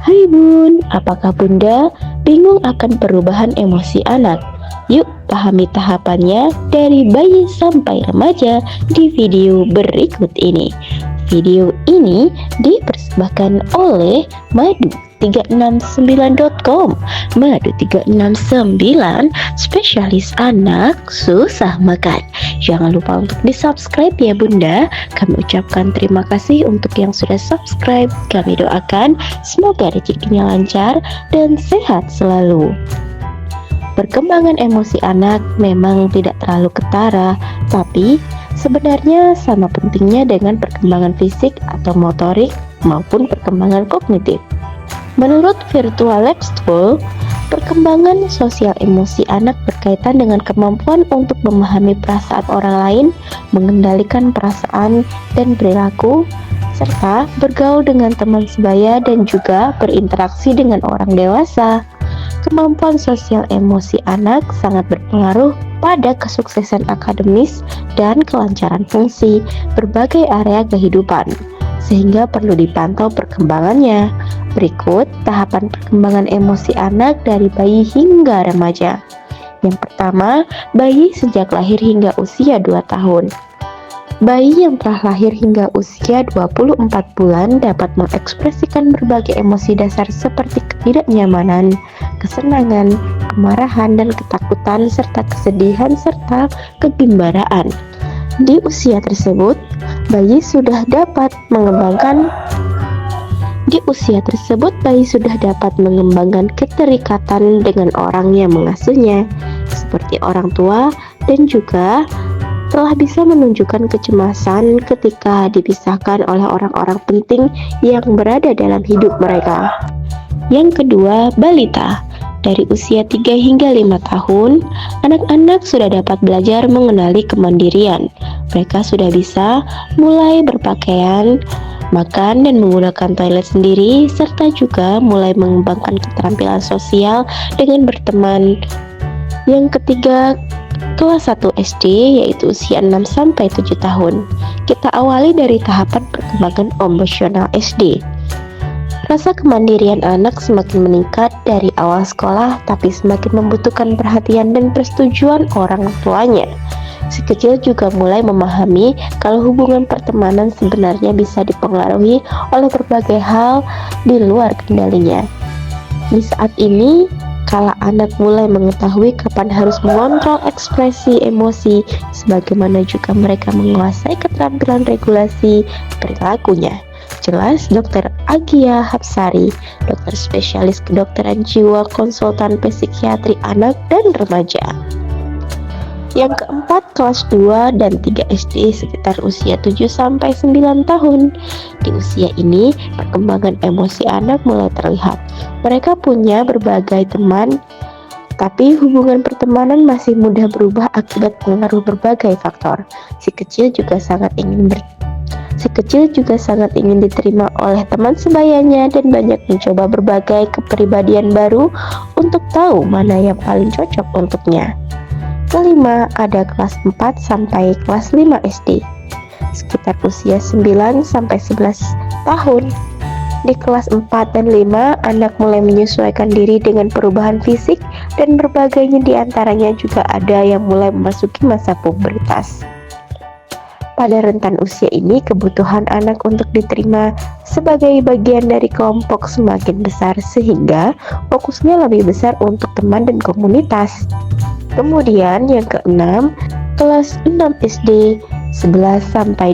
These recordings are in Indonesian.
Hai Bun, apakah Bunda bingung akan perubahan emosi anak? Yuk pahami tahapannya dari bayi sampai remaja di video berikut ini. Video ini dipersembahkan oleh Madu369.com. Madu369, spesialis anak susah makan. Jangan lupa untuk di-subscribe ya Bunda. Kami ucapkan terima kasih untuk yang sudah subscribe. Kami doakan semoga rezekinya lancar dan sehat selalu. Perkembangan emosi anak memang tidak terlalu ketara, tapi sebenarnya sama pentingnya dengan perkembangan fisik atau motorik maupun perkembangan kognitif. Menurut Virtual Lab School, perkembangan sosial emosi anak berkaitan dengan kemampuan untuk memahami perasaan orang lain, mengendalikan perasaan dan perilaku, serta bergaul dengan teman sebaya dan juga berinteraksi dengan orang dewasa. Kemampuan sosial emosi anak sangat berpengaruh pada kesuksesan akademis dan kelancaran fungsi berbagai area kehidupan, sehingga perlu dipantau perkembangannya. Berikut tahapan perkembangan emosi anak dari bayi hingga remaja. Yang pertama, bayi sejak lahir hingga usia 2 tahun. Bayi yang telah lahir hingga usia 24 bulan dapat mengekspresikan berbagai emosi dasar seperti ketidaknyamanan, kesenangan, kemarahan dan ketakutan, serta kesedihan serta kegembiraan. Di usia tersebut, bayi sudah dapat mengembangkan keterikatan dengan orang yang mengasuhnya, seperti orang tua, dan juga telah bisa menunjukkan kecemasan ketika dipisahkan oleh orang-orang penting yang berada dalam hidup mereka. Yang kedua, balita. Dari usia 3 hingga 5 tahun, anak-anak sudah dapat belajar mengenali kemandirian. Mereka sudah bisa mulai berpakaian, makan dan menggunakan toilet sendiri, serta juga mulai mengembangkan keterampilan sosial dengan berteman. Yang ketiga, kelas 1 SD, yaitu usia 6-7 tahun. Kita awali dari tahapan perkembangan emosional SD. Rasa kemandirian anak semakin meningkat dari awal sekolah, tapi semakin membutuhkan perhatian dan persetujuan orang tuanya. Si kecil juga mulai memahami kalau hubungan pertemanan sebenarnya bisa dipengaruhi oleh berbagai hal di luar kendalinya. Di saat ini, kala anak mulai mengetahui kapan harus mengontrol ekspresi emosi, sebagaimana juga mereka menguasai keterampilan regulasi perilakunya. Jelas Dr. Agia Hapsari, dokter spesialis kedokteran jiwa, konsultan psikiatri anak dan remaja. Yang keempat, kelas 2 dan 3 SD sekitar usia 7-9 tahun. Di usia ini, perkembangan emosi anak mulai terlihat. Mereka punya berbagai teman, tapi hubungan pertemanan masih mudah berubah akibat pengaruh berbagai faktor. Si kecil juga sangat ingin diterima oleh teman sebayanya dan banyak mencoba berbagai kepribadian baru untuk tahu mana yang paling cocok untuknya. Kelima, ada kelas 4 sampai kelas 5 SD, sekitar usia 9-11 tahun. Di kelas 4 dan 5, anak mulai menyesuaikan diri dengan perubahan fisik dan berbagainya, diantaranya juga ada yang mulai memasuki masa pubertas. Pada rentan usia ini, kebutuhan anak untuk diterima sebagai bagian dari kelompok semakin besar, sehingga fokusnya lebih besar untuk teman dan komunitas. Kemudian yang keenam, kelas 6 SD, 11-12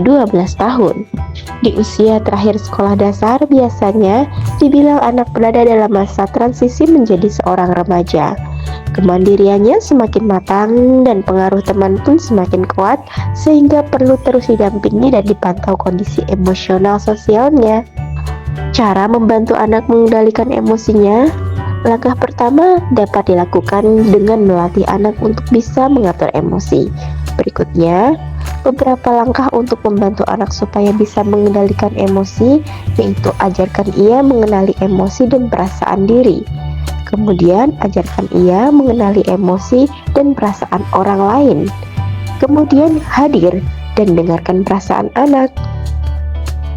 tahun. Di usia terakhir sekolah dasar, biasanya dibilang anak berada dalam masa transisi menjadi seorang remaja. Kemandiriannya semakin matang dan pengaruh teman pun semakin kuat, sehingga perlu terus didampingi dan dipantau kondisi emosional sosialnya. Cara membantu anak mengendalikan emosinya, langkah pertama dapat dilakukan dengan melatih anak untuk bisa mengatur emosi. Berikutnya, beberapa langkah untuk membantu anak supaya bisa mengendalikan emosi, yaitu ajarkan ia mengenali emosi dan perasaan diri. Kemudian, ajarkan ia mengenali emosi dan perasaan orang lain. Kemudian, hadir dan dengarkan perasaan anak.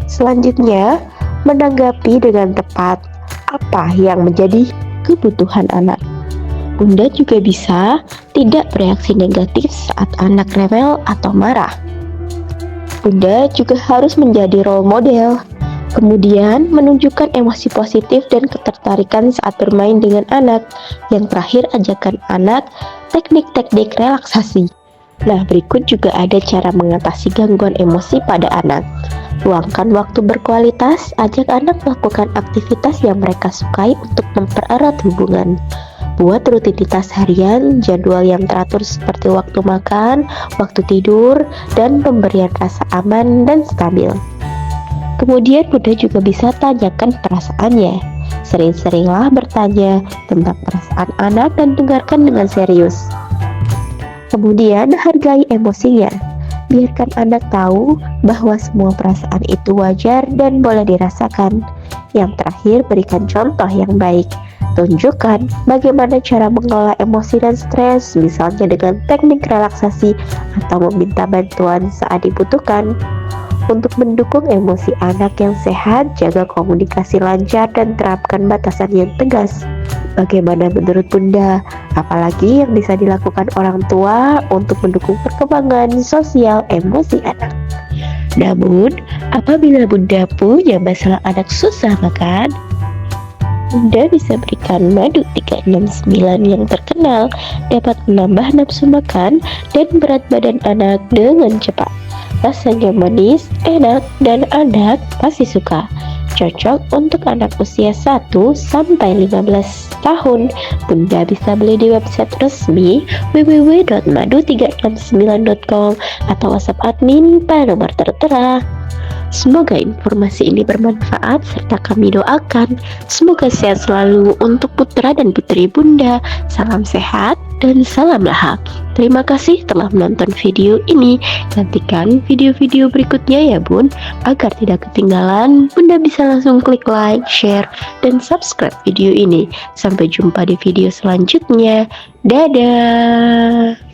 Selanjutnya, menanggapi dengan tepat. apa yang menjadi kebutuhan anak. Bunda juga bisa tidak bereaksi negatif saat anak rewel atau marah. Bunda juga harus menjadi role model, kemudian menunjukkan emosi positif dan ketertarikan saat bermain dengan anak. Yang terakhir, ajarkan anak teknik-teknik relaksasi. Nah, berikut juga ada cara mengatasi gangguan emosi pada anak. Luangkan waktu berkualitas, ajak anak melakukan aktivitas yang mereka sukai untuk mempererat hubungan. Buat rutinitas harian, jadwal yang teratur seperti waktu makan, waktu tidur, dan pemberian rasa aman dan stabil. Kemudian Bunda juga bisa tanyakan perasaannya. Sering-seringlah bertanya tentang perasaan anak dan dengarkan dengan serius. Kemudian hargai emosinya. Biarkan anak tahu bahwa semua perasaan itu wajar dan boleh dirasakan. Yang terakhir, berikan contoh yang baik. Tunjukkan bagaimana cara mengelola emosi dan stres, misalnya dengan teknik relaksasi atau meminta bantuan saat dibutuhkan. Untuk mendukung emosi anak yang sehat, jaga komunikasi lancar dan terapkan batasan yang tegas. Bagaimana menurut Bunda? Apalagi yang bisa dilakukan orang tua untuk mendukung perkembangan sosial emosi anak? Namun, apabila Bunda punya masalah anak susah makan, Bunda bisa berikan madu 369 yang terkenal dapat menambah nafsu makan dan berat badan anak dengan cepat. Rasanya manis, enak, dan anak pasti suka. Cocok untuk anak usia 1 sampai 15 tahun. Bunda bisa beli di website resmi www.madu369.com atau WhatsApp admin pada nomor tertera. Semoga informasi ini bermanfaat serta kami doakan semoga sehat selalu untuk putra dan putri Bunda. Salam sehat dan salam lahap. Terima kasih telah menonton video ini. Nantikan video-video berikutnya ya Bun. Agar tidak ketinggalan, Bunda bisa langsung klik like, share, dan subscribe video ini. Sampai jumpa di video selanjutnya. Dadah.